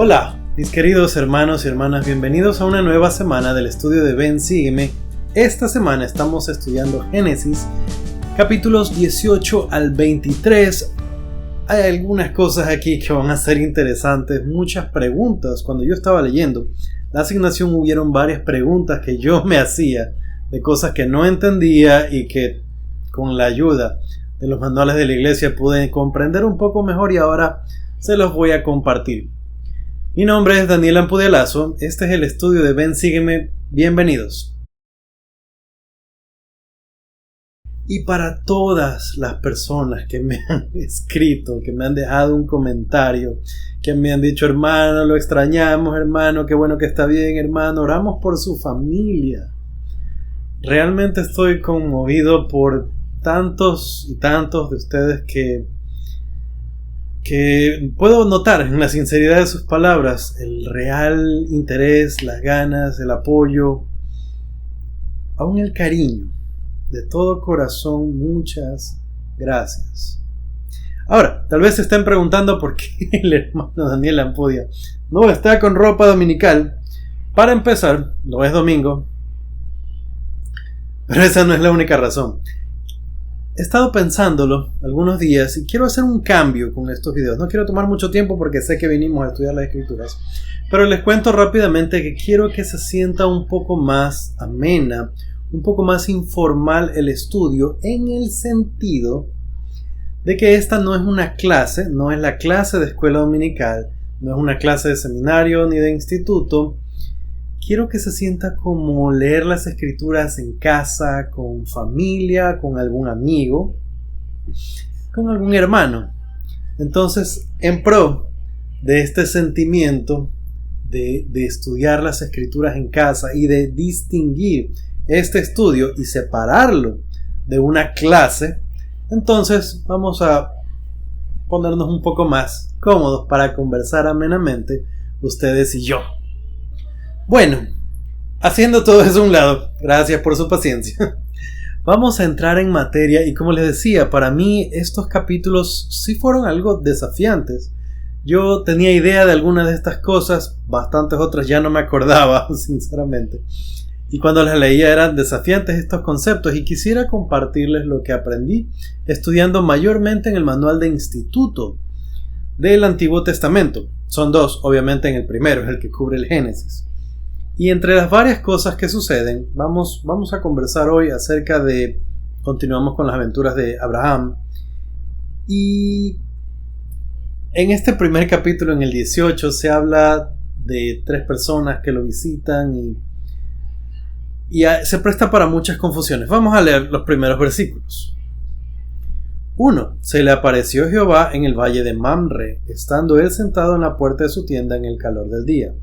Hola, mis queridos hermanos y hermanas, bienvenidos a una nueva semana del estudio de Ven, Sígueme. Esta semana estamos estudiando Génesis, capítulos 18 al 23. Hay algunas cosas aquí que van a ser interesantes, muchas preguntas. Cuando yo estaba leyendo la asignación hubieron varias preguntas que yo me hacía de cosas que no entendía y que con la ayuda de los manuales de la iglesia pude comprender un poco mejor y ahora se los voy a compartir. Mi nombre es Daniel Ampudialazo, este es el estudio de Ven, Sígueme, bienvenidos. Y para todas las personas que me han escrito, que me han dejado un comentario, que me han dicho, hermano, lo extrañamos, hermano, qué bueno que está bien, hermano, oramos por su familia. Realmente estoy conmovido por tantos y tantos de ustedes que puedo notar en la sinceridad de sus palabras el real interés, las ganas, el apoyo, aún el cariño. De todo corazón, muchas gracias. Ahora, tal vez se estén preguntando por qué el hermano Daniel Ampudia no está con ropa dominical. Para empezar, no es domingo, pero esa no es la única razón. He estado pensándolo algunos días y quiero hacer un cambio con estos videos. No quiero tomar mucho tiempo porque sé que vinimos a estudiar las escrituras, pero les cuento rápidamente que quiero que se sienta un poco más amena, un poco más informal el estudio, en el sentido de que esta no es una clase, no es la clase de escuela dominical, no es una clase de seminario ni de instituto. Quiero que se sienta como leer las escrituras en casa, con familia, con algún amigo, con algún hermano. Entonces, en pro de este sentimiento de estudiar las escrituras en casa y de distinguir este estudio y separarlo de una clase, entonces vamos a ponernos un poco más cómodos para conversar amenamente ustedes y yo. Bueno, haciendo todo eso a un lado, gracias por su paciencia. Vamos a entrar en materia y como les decía, para mí estos capítulos sí fueron algo desafiantes. Yo tenía idea de algunas de estas cosas, bastantes otras ya no me acordaba, sinceramente. Y cuando las leía eran desafiantes estos conceptos y quisiera compartirles lo que aprendí estudiando mayormente en el manual de instituto del Antiguo Testamento. Son dos, obviamente en el primero, es el que cubre el Génesis. Y entre las varias cosas que suceden, vamos a conversar hoy acerca de, continuamos con las aventuras de Abraham. Y en este primer capítulo, en el 18, se habla de tres personas que lo visitan y se presta para muchas confusiones. Vamos a leer los primeros versículos. 1. Se le apareció Jehová en el valle de Mamre, estando él sentado en la puerta de su tienda en el calor del día.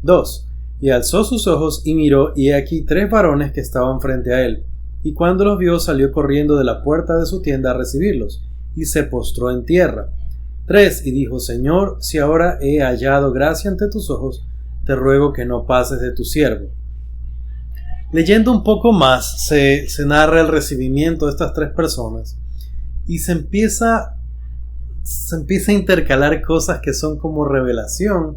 2. Y alzó sus ojos y miró, y he aquí tres varones que estaban frente a él. Y cuando los vio, salió corriendo de la puerta de su tienda a recibirlos, y se postró en tierra. 3. Y dijo, Señor, si ahora he hallado gracia ante tus ojos, te ruego que no pases de tu siervo. Leyendo un poco más, se narra el recibimiento de estas tres personas, y se empieza a intercalar cosas que son como revelación,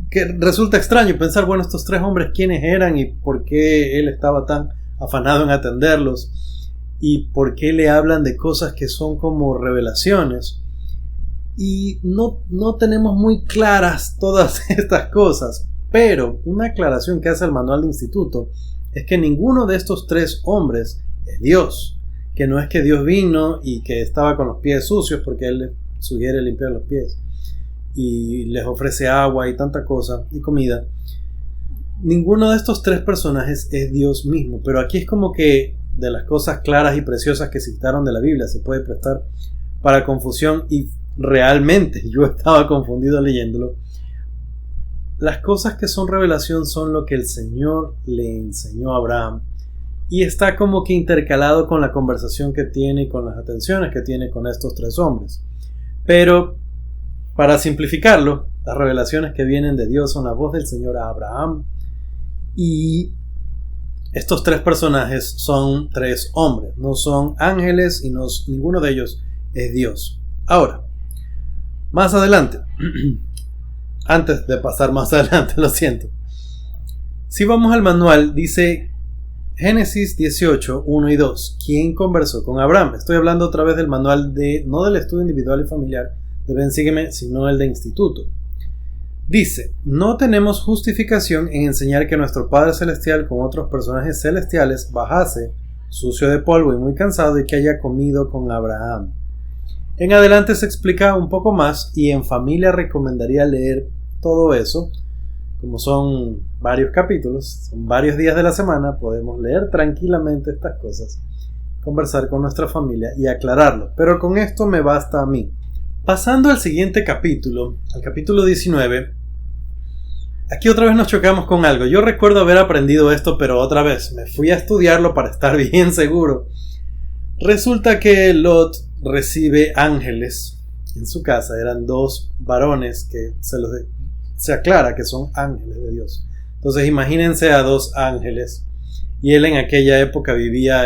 que resulta extraño pensar, bueno, estos tres hombres quiénes eran y por qué él estaba tan afanado en atenderlos y por qué le hablan de cosas que son como revelaciones. Y no tenemos muy claras todas estas cosas, pero una aclaración que hace el manual de instituto es que ninguno de estos tres hombres es Dios, que no es que Dios vino y que estaba con los pies sucios porque él les sugiere limpiar los pies y les ofrece agua y tanta cosa y comida. Ninguno de estos tres personajes es Dios mismo, pero aquí es como que de las cosas claras y preciosas que citaron de la Biblia se puede prestar para confusión, y realmente yo estaba confundido leyéndolo. Las cosas que son revelación son lo que el Señor le enseñó a Abraham, y está como que intercalado con la conversación que tiene y con las atenciones que tiene con estos tres hombres. Pero para simplificarlo, las revelaciones que vienen de Dios son la voz del Señor a Abraham, y estos tres personajes son tres hombres, no son ángeles y ninguno de ellos es Dios. Ahora, más adelante, antes de pasar más adelante, lo siento. Si vamos al manual, dice Génesis 18, 1 y 2. ¿Quién conversó con Abraham? Estoy hablando otra vez del manual no del estudio individual y familiar de Ven Sígueme, sino el de instituto. Dice, no tenemos justificación en enseñar que nuestro Padre Celestial con otros personajes celestiales bajase, sucio de polvo y muy cansado, y que haya comido con Abraham. En adelante se explica un poco más y en familia recomendaría leer todo eso. Como son varios capítulos, son varios días de la semana, podemos leer tranquilamente estas cosas, conversar con nuestra familia y aclararlo. Pero con esto me basta a mí. Pasando al siguiente capítulo, al capítulo 19, aquí otra vez nos chocamos con algo. Yo recuerdo haber aprendido esto, pero otra vez me fui a estudiarlo para estar bien seguro. Resulta que Lot recibe ángeles en su casa. Eran 2 varones que se aclara que son ángeles de Dios. Entonces imagínense a 2 ángeles. Y él en aquella época vivía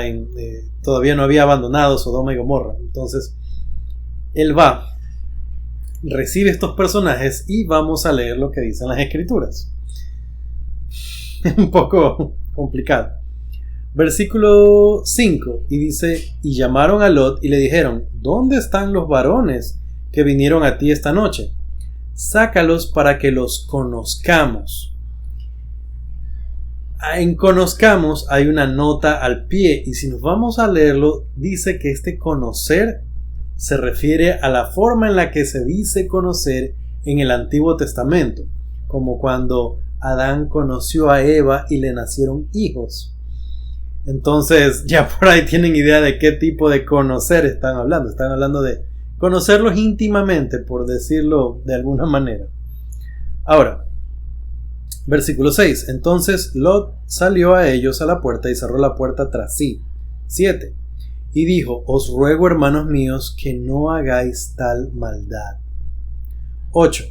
todavía no había abandonado Sodoma y Gomorra. Entonces él va, recibe estos personajes y vamos a leer lo que dicen las escrituras. Un poco complicado. Versículo 5 y dice, y llamaron a Lot y le dijeron, ¿dónde están los varones que vinieron a ti esta noche? Sácalos para que los conozcamos. En conozcamos hay una nota al pie y si nos vamos a leerlo, dice que este conocer se refiere a la forma en la que se dice conocer en el Antiguo Testamento, como cuando Adán conoció a Eva y le nacieron hijos. Entonces ya por ahí tienen idea de qué tipo de conocer están hablando. Están hablando de conocerlos íntimamente, por decirlo de alguna manera. Ahora, versículo 6. Entonces Lot salió a ellos a la puerta y cerró la puerta tras sí. 7. Y dijo, os ruego, hermanos míos, que no hagáis tal maldad. 8.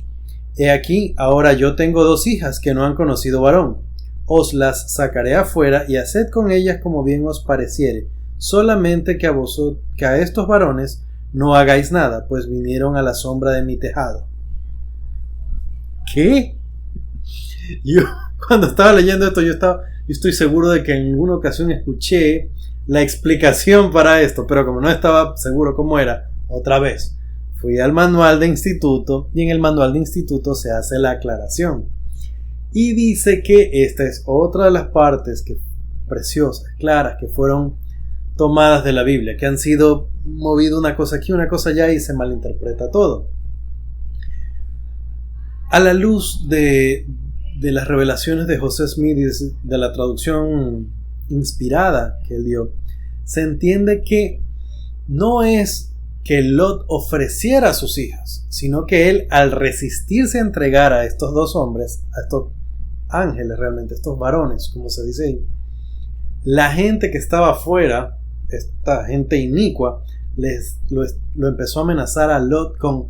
He aquí, ahora yo tengo 2 hijas que no han conocido varón. Os las sacaré afuera y haced con ellas como bien os pareciere, solamente que a estos varones no hagáis nada, pues vinieron a la sombra de mi tejado. ¿Qué? Yo cuando estaba leyendo esto, yo estoy seguro de que en alguna ocasión escuché la explicación para esto, pero como no estaba seguro cómo era, otra vez fui al manual de instituto y en el manual de instituto se hace la aclaración. Y dice que esta es otra de las partes preciosas, claras, que fueron tomadas de la Biblia, que han sido movido una cosa aquí, una cosa allá y se malinterpreta todo. A la luz de las revelaciones de José Smith y de la traducción inspirada que él dio, se entiende que no es que Lot ofreciera a sus hijas, sino que él, al resistirse a entregar a estos 2 hombres, a estos ángeles realmente, estos varones, como se dice ahí, la gente que estaba afuera, esta gente inicua, lo empezó a amenazar a Lot con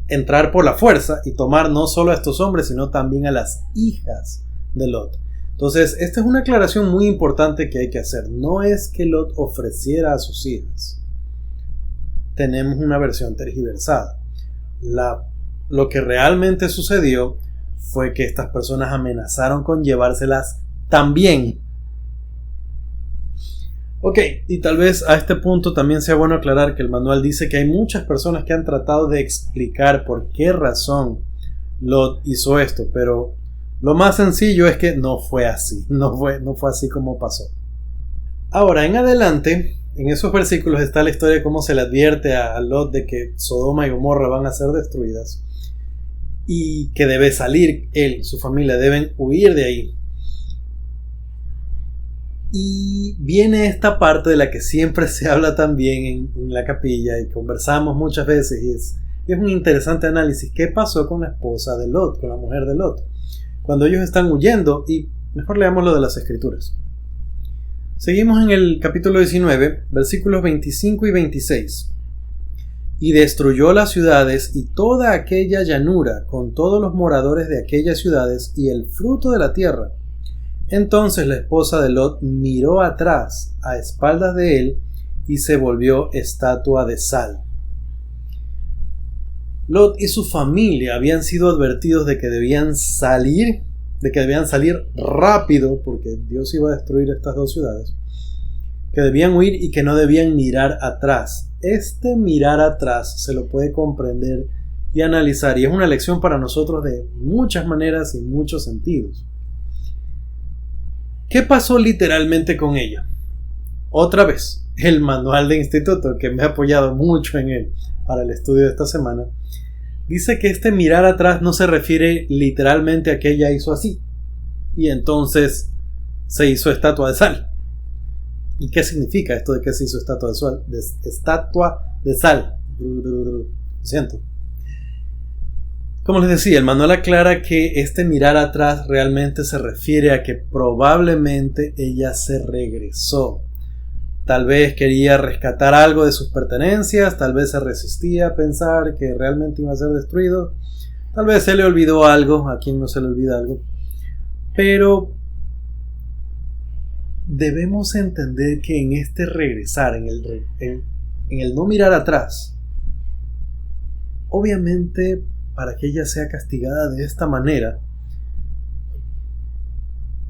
entrar por la fuerza y tomar no solo a estos hombres, sino también a las hijas de Lot. Entonces, esta es una aclaración muy importante que hay que hacer. No es que Lot ofreciera a sus hijas. Tenemos una versión tergiversada. Lo que realmente sucedió fue que estas personas amenazaron con llevárselas también. Ok, y tal vez a este punto también sea bueno aclarar que el manual dice que hay muchas personas que han tratado de explicar por qué razón Lot hizo esto, pero lo más sencillo es que no fue así, no fue así como pasó. Ahora, en adelante, en esos versículos está la historia de cómo se le advierte a Lot de que Sodoma y Gomorra van a ser destruidas y que debe salir él, su familia, deben huir de ahí. Y viene esta parte de la que siempre se habla también en la capilla y conversamos muchas veces y es un interesante análisis. ¿Qué pasó con la esposa de Lot, con la mujer de Lot? Cuando ellos están huyendo, y mejor leamos lo de las escrituras. Seguimos en el capítulo 19, versículos 25 y 26. Y destruyó las ciudades y toda aquella llanura con todos los moradores de aquellas ciudades y el fruto de la tierra. Entonces la esposa de Lot miró atrás a espaldas de él y se volvió estatua de sal. Lot y su familia habían sido advertidos de que debían salir rápido porque Dios iba a destruir estas dos ciudades, que debían huir y que no debían mirar atrás. Este mirar atrás se lo puede comprender y analizar, y es una lección para nosotros de muchas maneras y muchos sentidos. ¿Qué pasó literalmente con ella? Otra vez, el manual de instituto, que me ha apoyado mucho en él para el estudio de esta semana, dice que este mirar atrás no se refiere literalmente a que ella hizo así y entonces se hizo estatua de sal. ¿Y qué significa esto de que se hizo estatua de sal? Estatua de sal. Lo siento. Como les decía, el manual aclara que este mirar atrás realmente se refiere a que probablemente ella se regresó. Tal vez quería rescatar algo de sus pertenencias, tal vez se resistía a pensar que realmente iba a ser destruido, tal vez se le olvidó algo, a quien no se le olvida algo, pero debemos entender que en este regresar, en el no mirar atrás, obviamente para que ella sea castigada de esta manera,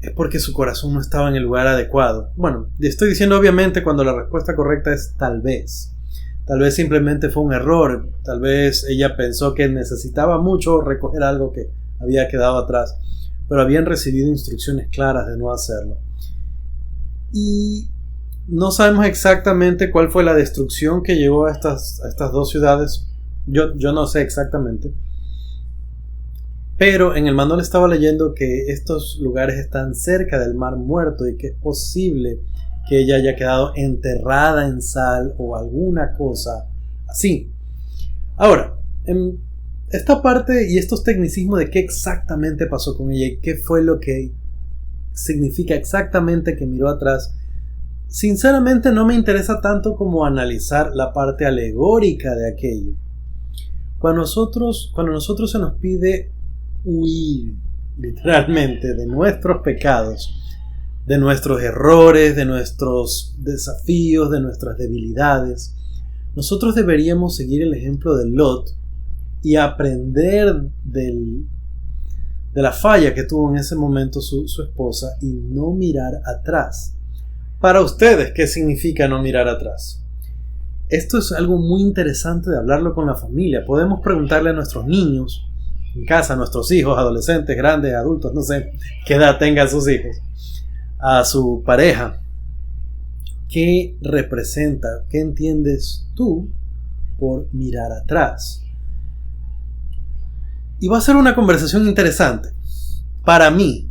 es porque su corazón no estaba en el lugar adecuado. Bueno, estoy diciendo obviamente cuando la respuesta correcta es tal vez. Tal vez simplemente fue un error. Tal vez ella pensó que necesitaba mucho recoger algo que había quedado atrás. Pero habían recibido instrucciones claras de no hacerlo. Y no sabemos exactamente cuál fue la destrucción que llevó a estas dos ciudades. Yo no sé exactamente. Pero en el manual estaba leyendo que estos lugares están cerca del Mar Muerto y que es posible que ella haya quedado enterrada en sal o alguna cosa así. Ahora, en esta parte y estos tecnicismos de qué exactamente pasó con ella y qué fue lo que significa exactamente que miró atrás, sinceramente no me interesa tanto como analizar la parte alegórica de aquello. Cuando nosotros se nos pide huir literalmente de nuestros pecados, de nuestros errores, de nuestros desafíos, de nuestras debilidades, nosotros deberíamos seguir el ejemplo de Lot y aprender de la falla que tuvo en ese momento su esposa y no mirar atrás. Para ustedes, ¿qué significa no mirar atrás? Esto es algo muy interesante de hablarlo con la familia. Podemos preguntarle a nuestros niños en casa, a nuestros hijos, adolescentes, grandes, adultos, no sé qué edad tengan sus hijos, a su pareja, ¿qué representa, qué entiendes tú por mirar atrás? Y va a ser una conversación interesante. Para mí,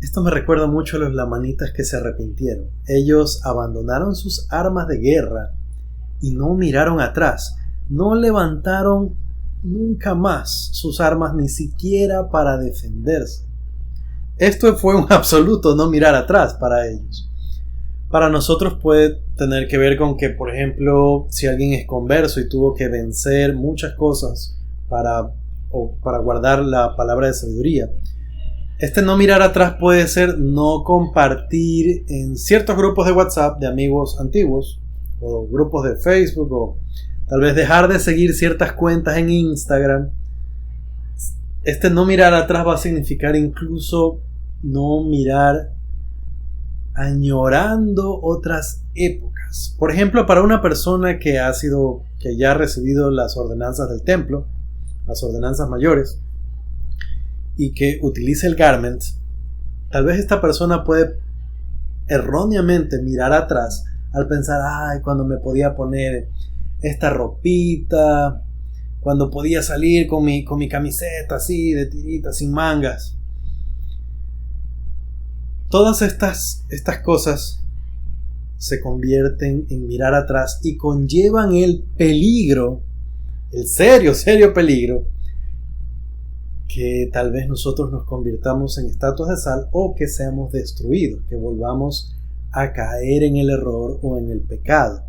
esto me recuerda mucho a los lamanitas que se arrepintieron. Ellos abandonaron sus armas de guerra y no miraron atrás, no levantaron nunca más sus armas ni siquiera para defenderse. Esto fue un absoluto no mirar atrás para ellos. Para nosotros puede tener que ver con que, por ejemplo, si alguien es converso y tuvo que vencer muchas cosas para guardar la palabra de sabiduría, este no mirar atrás puede ser no compartir en ciertos grupos de WhatsApp de amigos antiguos o grupos de Facebook o tal vez dejar de seguir ciertas cuentas en Instagram. Este no mirar atrás va a significar incluso no mirar añorando otras épocas. Por ejemplo, para una persona que ya ha recibido las ordenanzas del templo, las ordenanzas mayores, y que utiliza el garment, tal vez esta persona puede erróneamente mirar atrás al pensar, ay, cuando me podía poner esta ropita, cuando podía salir con mi camiseta así de tiritas sin mangas. Todas estas cosas se convierten en mirar atrás y conllevan el peligro, el serio peligro, que tal vez nosotros nos convirtamos en estatuas de sal o que seamos destruidos, que volvamos a caer en el error o en el pecado.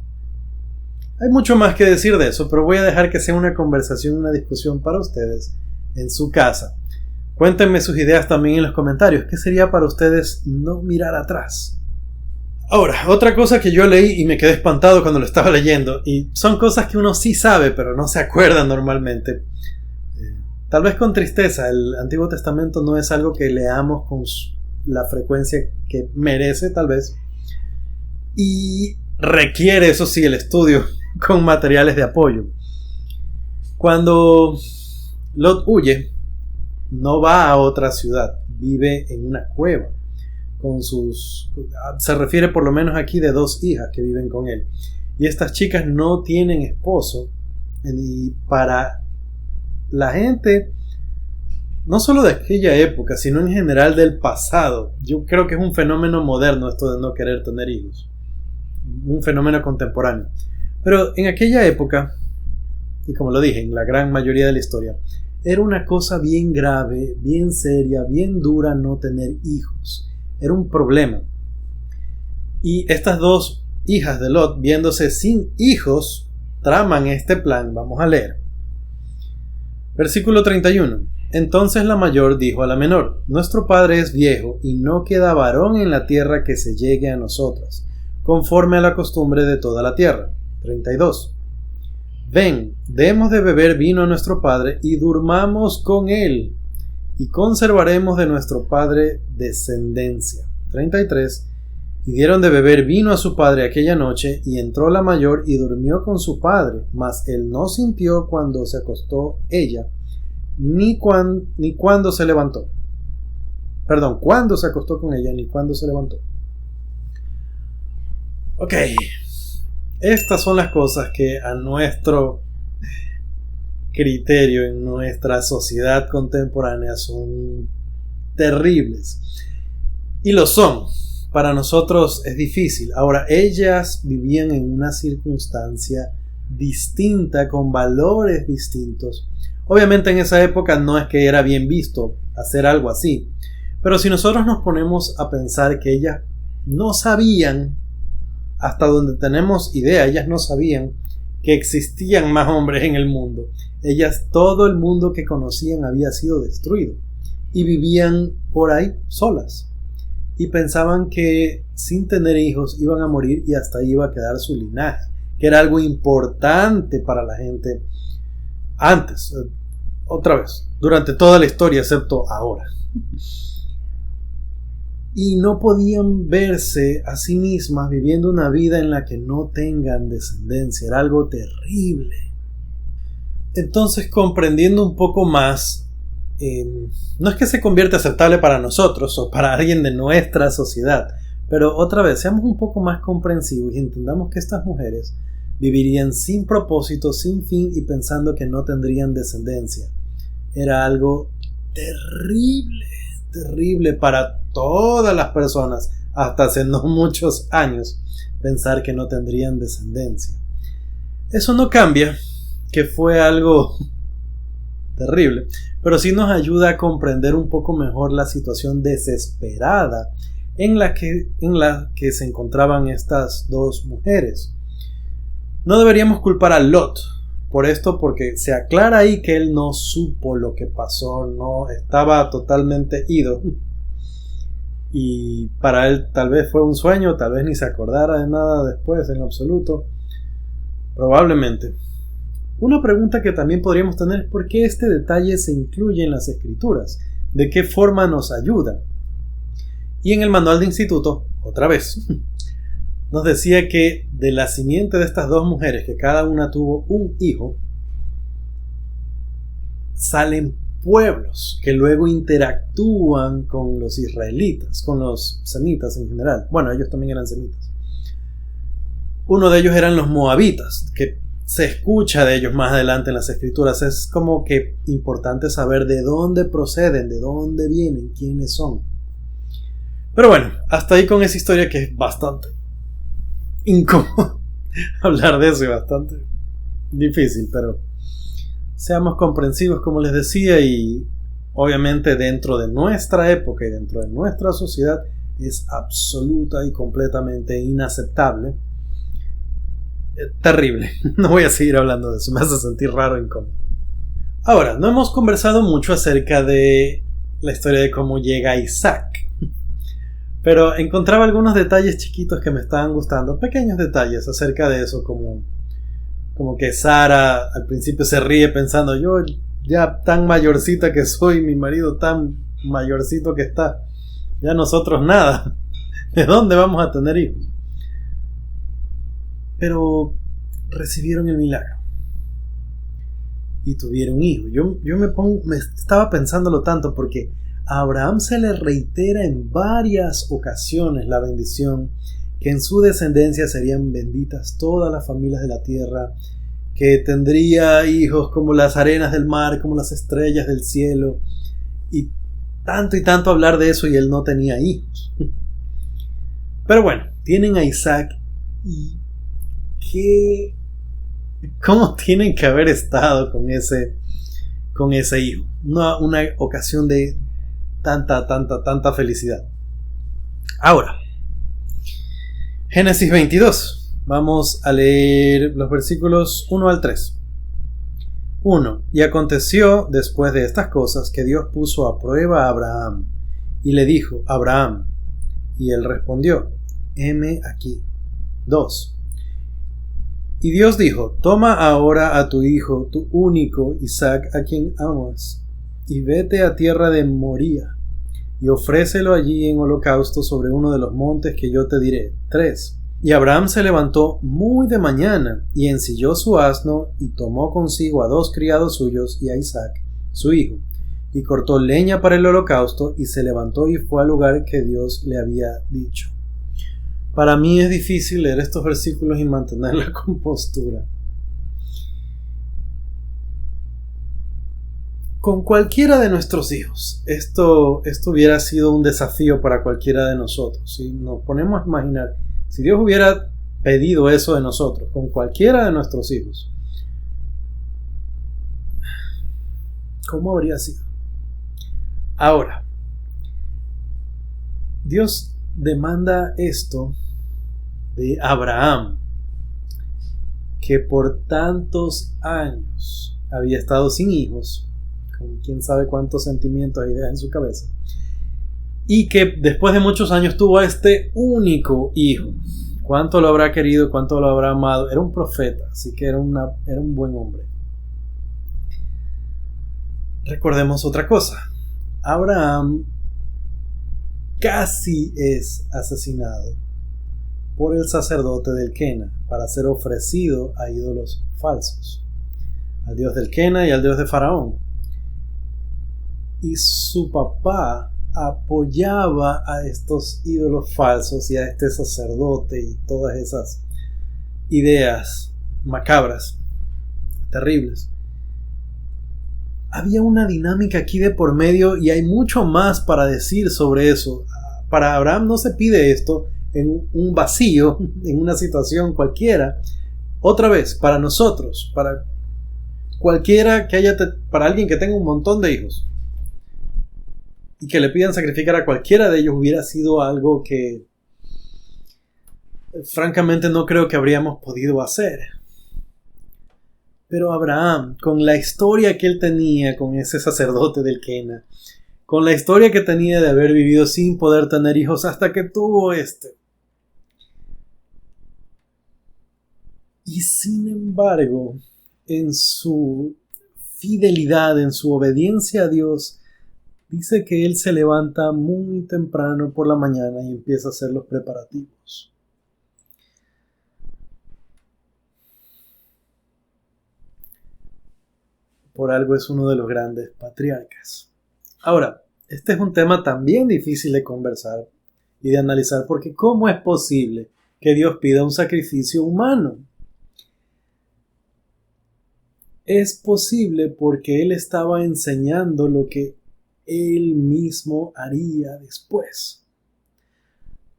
Hay mucho más que decir de eso, pero voy a dejar que sea una conversación, una discusión para ustedes en su casa. Cuéntenme sus ideas también en los comentarios. ¿Qué sería para ustedes no mirar atrás? Ahora, otra cosa que yo leí y me quedé espantado cuando lo estaba leyendo, y son cosas que uno sí sabe, pero no se acuerda normalmente. Tal vez con tristeza, el Antiguo Testamento no es algo que leamos con la frecuencia que merece, tal vez. Y requiere, eso sí, el estudio con materiales de apoyo. Cuando Lot huye, no va a otra ciudad, vive en una cueva. Se refiere por lo menos aquí de 2 hijas que viven con él. Y estas chicas no tienen esposo. Y para la gente, no solo de aquella época, sino en general del pasado, yo creo que es un fenómeno moderno esto de no querer tener hijos. Un fenómeno contemporáneo. Pero en aquella época, y como lo dije, en la gran mayoría de la historia, era una cosa bien grave, bien seria, bien dura no tener hijos. Era un problema. Y estas 2 hijas de Lot, viéndose sin hijos, traman este plan. Vamos a leer. Versículo 31. Entonces la mayor dijo a la menor: nuestro padre es viejo y no queda varón en la tierra que se llegue a nosotras, conforme a la costumbre de toda la tierra. 32. Ven, demos de beber vino a nuestro padre y durmamos con él, y conservaremos de nuestro padre descendencia. 33. Y dieron de beber vino a su padre aquella noche, y entró la mayor y durmió con su padre, mas él no sintió cuando se acostó ella, ni cuando se levantó. Perdón, cuando se acostó con ella, ni cuando se levantó. Ok, estas son las cosas que a nuestro criterio en nuestra sociedad contemporánea son terribles. Y lo son. Para nosotros es difícil. Ahora, ellas vivían en una circunstancia distinta, con valores distintos. Obviamente en esa época no es que era bien visto hacer algo así. Pero si nosotros nos ponemos a pensar que ellas no sabían, hasta donde tenemos idea, ellas no sabían que existían más hombres en el mundo. Ellas, todo el mundo que conocían había sido destruido y vivían por ahí solas, y pensaban que sin tener hijos iban a morir y hasta ahí iba a quedar su linaje, que era algo importante para la gente antes, otra vez, durante toda la historia, excepto ahora. Y no podían verse a sí mismas viviendo una vida en la que no tengan descendencia. Era algo terrible. Entonces, comprendiendo un poco más, no es que se convierta aceptable para nosotros o para alguien de nuestra sociedad, pero otra vez, seamos un poco más comprensivos y entendamos que estas mujeres vivirían sin propósito, sin fin, y pensando que no tendrían descendencia. Era algo terrible, terrible para todas las personas, hasta hace no muchos años, pensar que no tendrían descendencia. Eso no cambia que fue algo terrible, pero sí nos ayuda a comprender un poco mejor la situación desesperada en la que se encontraban estas 2 mujeres. No deberíamos culpar a Lot por esto, porque se aclara ahí que él no supo lo que pasó, no estaba totalmente ido, y para él tal vez fue un sueño, tal vez ni se acordara de nada después en lo absoluto, probablemente. Una pregunta que también podríamos tener es ¿por qué este detalle se incluye en las escrituras? ¿De qué forma nos ayuda? Y en el manual de instituto, otra vez, nos decía que de la simiente de estas 2 mujeres, que cada una tuvo un hijo, salen pueblos que luego interactúan con los israelitas, con los semitas en general. Bueno, ellos también eran semitas. Uno de ellos eran los moabitas, que se escucha de ellos más adelante en las escrituras. Es como que importante saber de dónde proceden, de dónde vienen, quiénes son. Pero bueno, hasta ahí con esa historia, que es bastante incómodo hablar de eso, y bastante difícil, pero seamos comprensivos, como les decía, y obviamente dentro de nuestra época y dentro de nuestra sociedad es absoluta y completamente inaceptable. Terrible. No voy a seguir hablando de eso, me hace sentir raro e incómodo. Ahora, no hemos conversado mucho acerca de la historia de cómo llega Isaac, Pero encontraba algunos detalles chiquitos que me estaban gustando, pequeños detalles acerca de eso, como que Sara al principio se ríe pensando, yo ya tan mayorcita que soy, mi marido tan mayorcito que está, ya nosotros nada, ¿de dónde vamos a tener hijos? Pero recibieron el milagro y tuvieron hijos. Yo me estaba pensándolo tanto porque a Abraham se le reitera en varias ocasiones la bendición, que en su descendencia serían benditas todas las familias de la tierra, que tendría hijos como las arenas del mar, como las estrellas del cielo, y tanto hablar de eso, y él no tenía hijos. Pero bueno, tienen a Isaac, y ¿cómo tienen que haber estado con ese hijo? Una ocasión de tanta felicidad. Ahora, Génesis 22. Vamos a leer los versículos 1 al 3. 1. Y aconteció después de estas cosas que Dios puso a prueba a Abraham y le dijo: Abraham. Y él respondió: heme aquí. 2. Y Dios dijo: toma ahora a tu hijo, tu único Isaac, a quien amas, y vete a tierra de Moría, y ofrécelo allí en holocausto sobre uno de los montes que yo te diré. 3. Y Abraham se levantó muy de mañana, y ensilló su asno, y tomó consigo a 2 criados suyos y a Isaac, su hijo, y cortó leña para el holocausto, y se levantó y fue al lugar que Dios le había dicho. Para mí es difícil leer estos versículos y mantener la compostura. Con cualquiera de nuestros hijos, esto hubiera sido un desafío para cualquiera de nosotros. Si nos ponemos a imaginar, si Dios hubiera pedido eso de nosotros, con cualquiera de nuestros hijos, ¿cómo habría sido? Ahora, Dios demanda esto de Abraham, que por tantos años había estado sin hijos, con quién sabe cuántos sentimientos e ideas en su cabeza, y que después de muchos años tuvo a este único hijo. Cuánto lo habrá querido, cuánto lo habrá amado. Era un profeta, así que era un buen hombre. Recordemos otra cosa. Abraham casi es asesinado por el sacerdote del Quena para ser ofrecido a ídolos falsos, al dios del Quena y al dios de Faraón. Y su papá apoyaba a estos ídolos falsos y a este sacerdote y todas esas ideas macabras, terribles. Había una dinámica aquí de por medio, y hay mucho más para decir sobre eso. Para Abraham no se pide esto en un vacío, en una situación cualquiera. Otra vez, para nosotros, para cualquiera para alguien que tenga un montón de hijos y que le pidan sacrificar a cualquiera de ellos, hubiera sido algo que francamente no creo que habríamos podido hacer. Pero Abraham, con la historia que él tenía con ese sacerdote del Quena, con la historia que tenía de haber vivido sin poder tener hijos hasta que tuvo y sin embargo, en su fidelidad, en su obediencia a Dios, dice que él se levanta muy temprano por la mañana y empieza a hacer los preparativos. Por algo es uno de los grandes patriarcas. Ahora, este es un tema también difícil de conversar y de analizar, porque ¿cómo es posible que Dios pida un sacrificio humano? Es posible porque Él estaba enseñando lo que Él mismo haría después.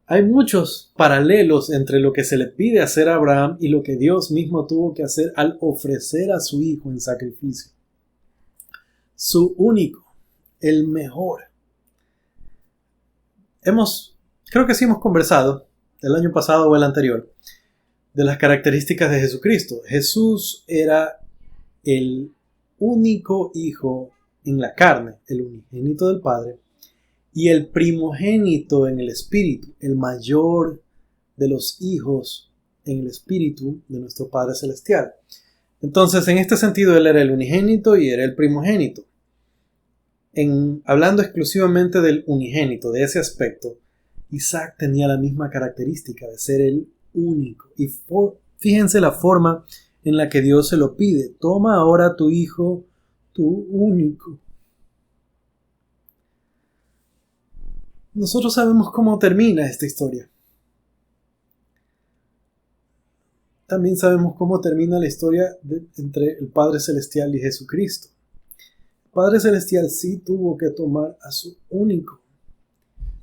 Hay muchos paralelos entre lo que se le pide hacer a Abraham y lo que Dios mismo tuvo que hacer al ofrecer a su hijo en sacrificio. Su único, el mejor. Creo que sí hemos conversado el año pasado o el anterior de las características de Jesucristo. Jesús era el único hijo en la carne, el unigénito del Padre, y el primogénito en el espíritu, el mayor de los hijos en el espíritu de nuestro Padre Celestial. Entonces, en este sentido, Él era el unigénito y era el primogénito. Hablando exclusivamente del unigénito, de ese aspecto, Isaac tenía la misma característica de ser el único. Y fíjense la forma en la que Dios se lo pide. Toma ahora tu hijo, tu único. Nosotros sabemos cómo termina esta historia. También sabemos cómo termina la historia entre el Padre Celestial y Jesucristo. El Padre Celestial sí tuvo que tomar a su único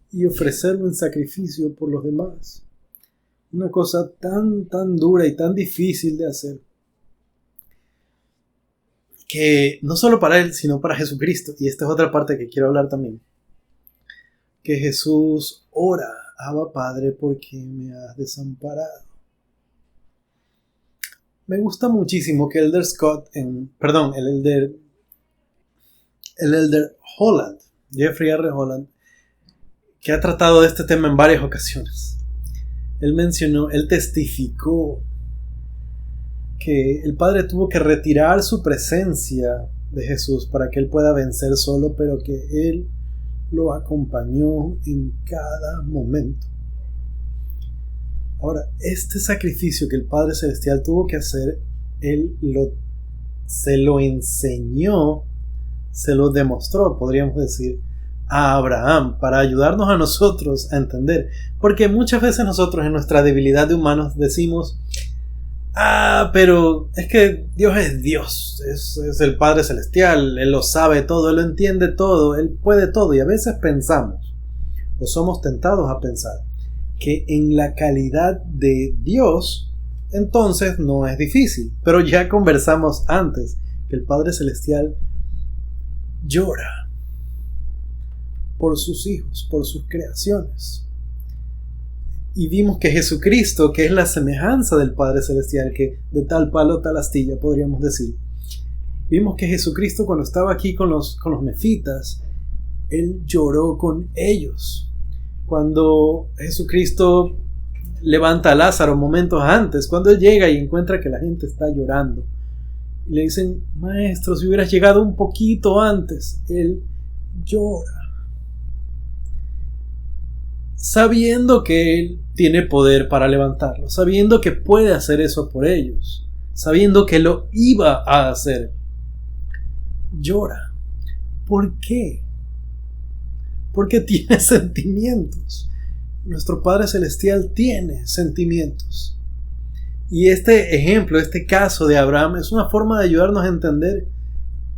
y ofrecerlo en sacrificio por los demás. Una cosa tan dura y tan difícil de hacer, que no solo para Él, sino para Jesucristo. Y esta es otra parte que quiero hablar también. Que Jesús ora: Abba Padre, ¿por qué me has desamparado? Me gusta muchísimo que el elder Holland, Jeffrey R. Holland, que ha tratado de este tema en varias ocasiones. Él testificó que el Padre tuvo que retirar su presencia de Jesús para que Él pueda vencer solo, pero que Él lo acompañó en cada momento. Ahora, este sacrificio que el Padre Celestial tuvo que hacer, Él se lo enseñó, se lo demostró, podríamos decir, a Abraham, para ayudarnos a nosotros a entender. Porque muchas veces nosotros, en nuestra debilidad de humanos, decimos: pero es que Dios es Dios, es el Padre Celestial, Él lo sabe todo, Él lo entiende todo, Él puede todo. Y a veces pensamos, o somos tentados a pensar, que en la calidad de Dios, entonces no es difícil. Pero ya conversamos antes que el Padre Celestial llora por sus hijos, por sus creaciones. Y vimos que Jesucristo, que es la semejanza del Padre Celestial, que de tal palo tal astilla, podríamos decir. Vimos que Jesucristo, cuando estaba aquí con los nefitas, Él lloró con ellos. Cuando Jesucristo levanta a Lázaro momentos antes, cuando Él llega y encuentra que la gente está llorando, y le dicen: Maestro, si hubieras llegado un poquito antes. Él llora, sabiendo que Él tiene poder para levantarlos, sabiendo que puede hacer eso por ellos, sabiendo que lo iba a hacer. Llora. ¿Por qué? Porque tiene sentimientos. Nuestro Padre Celestial tiene sentimientos. Y este ejemplo, este caso de Abraham, es una forma de ayudarnos a entender: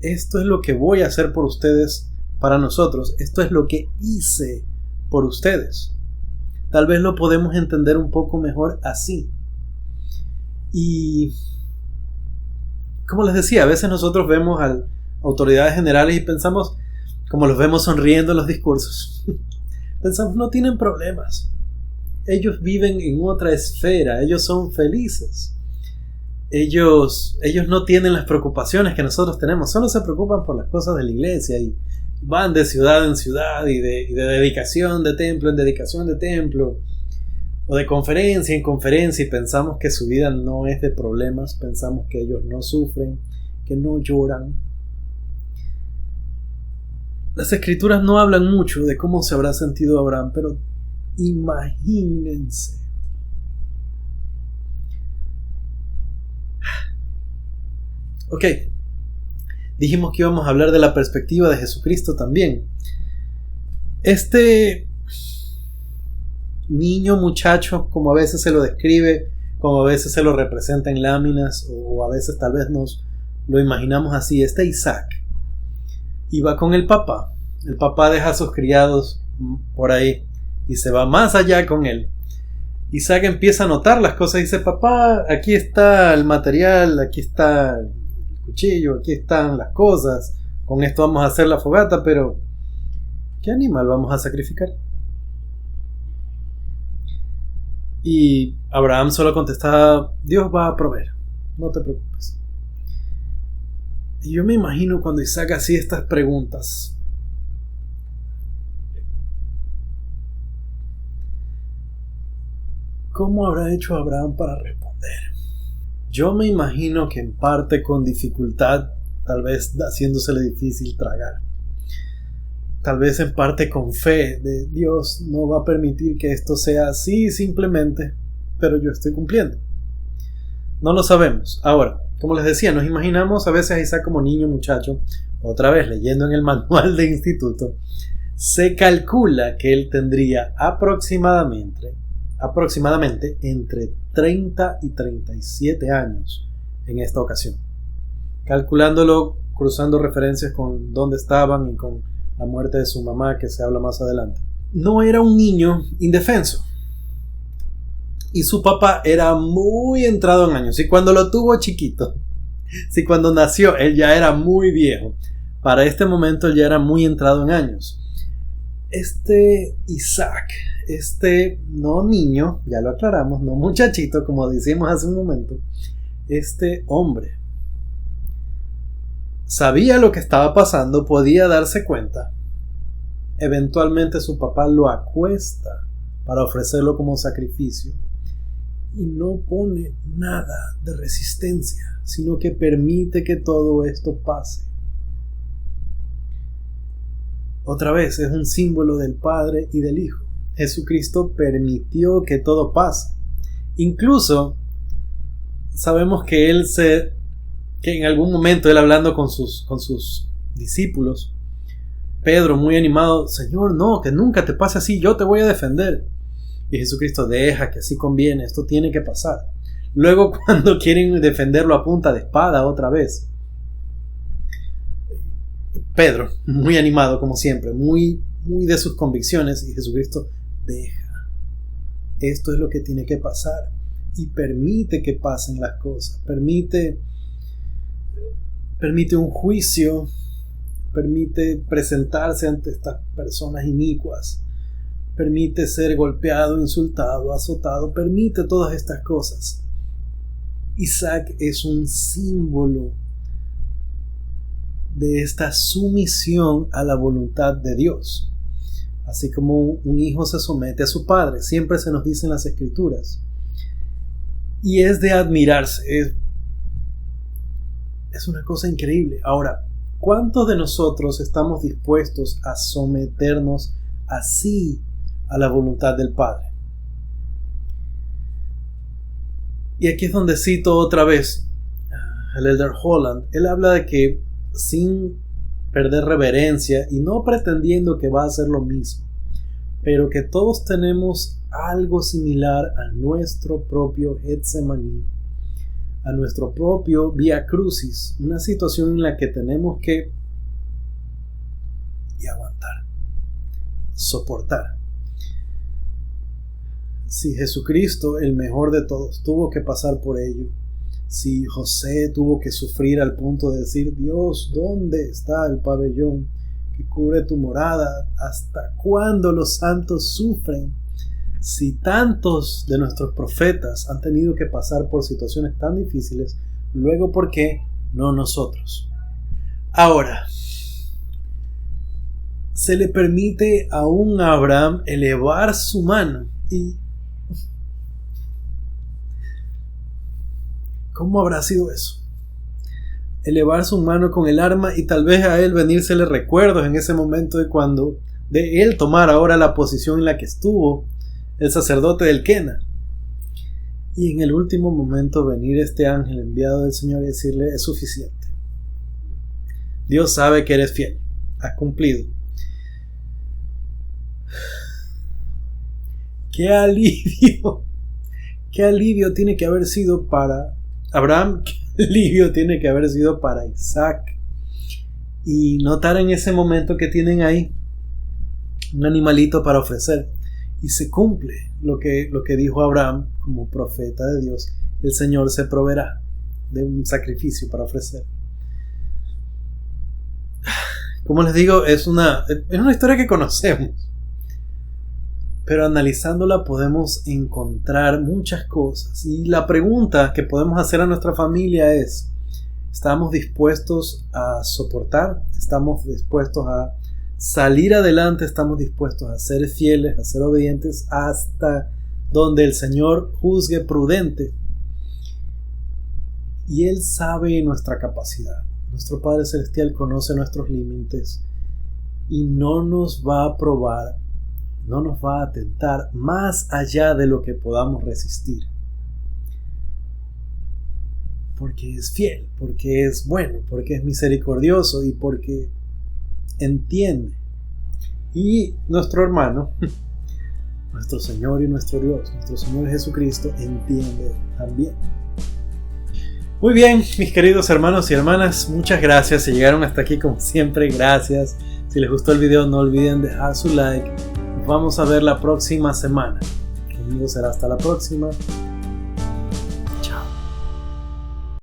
esto es lo que voy a hacer por ustedes para nosotros. Esto es lo que hice por ustedes. Tal vez lo podemos entender un poco mejor así. Y como les decía, a veces nosotros vemos a autoridades generales y pensamos, como los vemos sonriendo en los discursos, pensamos: no tienen problemas. Ellos viven en otra esfera, ellos son felices. Ellos no tienen las preocupaciones que nosotros tenemos, solo se preocupan por las cosas de la iglesia y van de ciudad en ciudad y de dedicación de templo en dedicación de templo, o de conferencia en conferencia, y pensamos que su vida no es de problemas, pensamos que ellos no sufren, que no lloran. Las escrituras no hablan mucho de cómo se habrá sentido Abraham, pero imagínense. Ok, dijimos que íbamos a hablar de la perspectiva de Jesucristo también. Este niño, muchacho, como a veces se lo describe, como a veces se lo representa en láminas, o a veces tal vez nos lo imaginamos así, este Isaac iba con el papá deja a sus criados por ahí y se va más allá con él. Isaac empieza a notar las cosas y dice: papá, aquí está el material, aquí está el cuchillo, aquí están las cosas, con esto vamos a hacer la fogata, pero ¿qué animal vamos a sacrificar? Y Abraham solo contestaba: Dios va a proveer, no te preocupes. Y yo me imagino cuando Isaac hacía estas preguntas, ¿Cómo habrá hecho Abraham para responder? Yo me imagino que en parte con dificultad, tal vez haciéndosele difícil tragar. Tal vez en parte con fe de Dios no va a permitir que esto sea así simplemente, pero yo estoy cumpliendo. No lo sabemos. Ahora, como les decía, nos imaginamos a veces a Isaac como niño, muchacho. Otra vez, leyendo en el manual de instituto, se calcula que él tendría aproximadamente entre 30 y 37 años en esta ocasión. Calculándolo, cruzando referencias con dónde estaban y con la muerte de su mamá, que se habla más adelante. No era un niño indefenso. Y su papá era muy entrado en años. Y cuando lo tuvo chiquito, si cuando nació él ya era muy viejo, para este momento él ya era muy entrado en años. Este Isaac, no niño, ya lo aclaramos, no muchachito como decimos hace un momento, este hombre sabía lo que estaba pasando, podía darse cuenta. Eventualmente su papá lo acuesta para ofrecerlo como sacrificio. Y no pone nada de resistencia, sino que permite que todo esto pase. Otra vez es un símbolo del Padre y del Hijo. Jesucristo permitió que todo pase. Incluso sabemos que en algún momento él hablando con sus discípulos, Pedro muy animado, Señor, no, que nunca te pase así, yo te voy a defender. Y Jesucristo, deja que así conviene, esto tiene que pasar. Luego cuando quieren defenderlo a punta de espada otra vez, Pedro, muy animado como siempre, muy de sus convicciones, y Jesucristo, deja. Esto es lo que tiene que pasar. Y permite que pasen las cosas. Permite un juicio. Permite presentarse ante estas personas inicuas. Permite ser golpeado, insultado, azotado. Permite todas estas cosas. Isaac es un símbolo de esta sumisión a la voluntad de Dios. Así como un hijo se somete a su padre. Siempre se nos dice en las Escrituras. Y es de admirarse. Es una cosa increíble. Ahora, ¿cuántos de nosotros estamos dispuestos a someternos así a la voluntad del Padre? Y aquí es donde cito otra vez al Elder Holland. Él habla de que sin perder reverencia y no pretendiendo que va a hacer lo mismo, pero que todos tenemos algo similar a nuestro propio Getsemaní, a nuestro propio Vía Crucis, una situación en la que tenemos que aguantar, soportar. Si Jesucristo, el mejor de todos, tuvo que pasar por ello, si José tuvo que sufrir al punto de decir, Dios, ¿dónde está el pabellón que cubre tu morada? ¿Hasta cuándo los santos sufren? Si tantos de nuestros profetas han tenido que pasar por situaciones tan difíciles, luego ¿por qué no nosotros? Ahora, se le permite a un Abraham elevar su mano y ¿cómo habrá sido eso? Elevar su mano con el arma y tal vez a él venírsele recuerdos en ese momento de él tomar ahora la posición en la que estuvo el sacerdote del Quena. Y en el último momento venir este ángel enviado del Señor y decirle, es suficiente. Dios sabe que eres fiel, has cumplido. ¡Qué alivio! ¡Qué alivio tiene que haber sido para Abraham! ¡Qué alivio tiene que haber sido para Isaac! Y notar en ese momento que tienen ahí un animalito para ofrecer. Y se cumple lo que dijo Abraham como profeta de Dios. El Señor se proveerá de un sacrificio para ofrecer. Como les digo, es una historia que conocemos. Pero analizándola podemos encontrar muchas cosas. Y la pregunta que podemos hacer a nuestra familia es, ¿estamos dispuestos a soportar? ¿Estamos dispuestos a salir adelante? ¿Estamos dispuestos a ser fieles, a ser obedientes hasta donde el Señor juzgue prudente. Y Él sabe nuestra capacidad. Nuestro Padre Celestial conoce nuestros límites y no nos va a probar, no nos va a tentar más allá de lo que podamos resistir. Porque es fiel, porque es bueno, porque es misericordioso y porque entiende. Y nuestro hermano, nuestro Señor y nuestro Dios, nuestro Señor Jesucristo, entiende también. Muy bien, mis queridos hermanos y hermanas, muchas gracias. Si llegaron hasta aquí, como siempre, gracias. Si les gustó el video, no olviden dejar su like. Nos vamos a ver la próxima semana. Conmigo será hasta la próxima.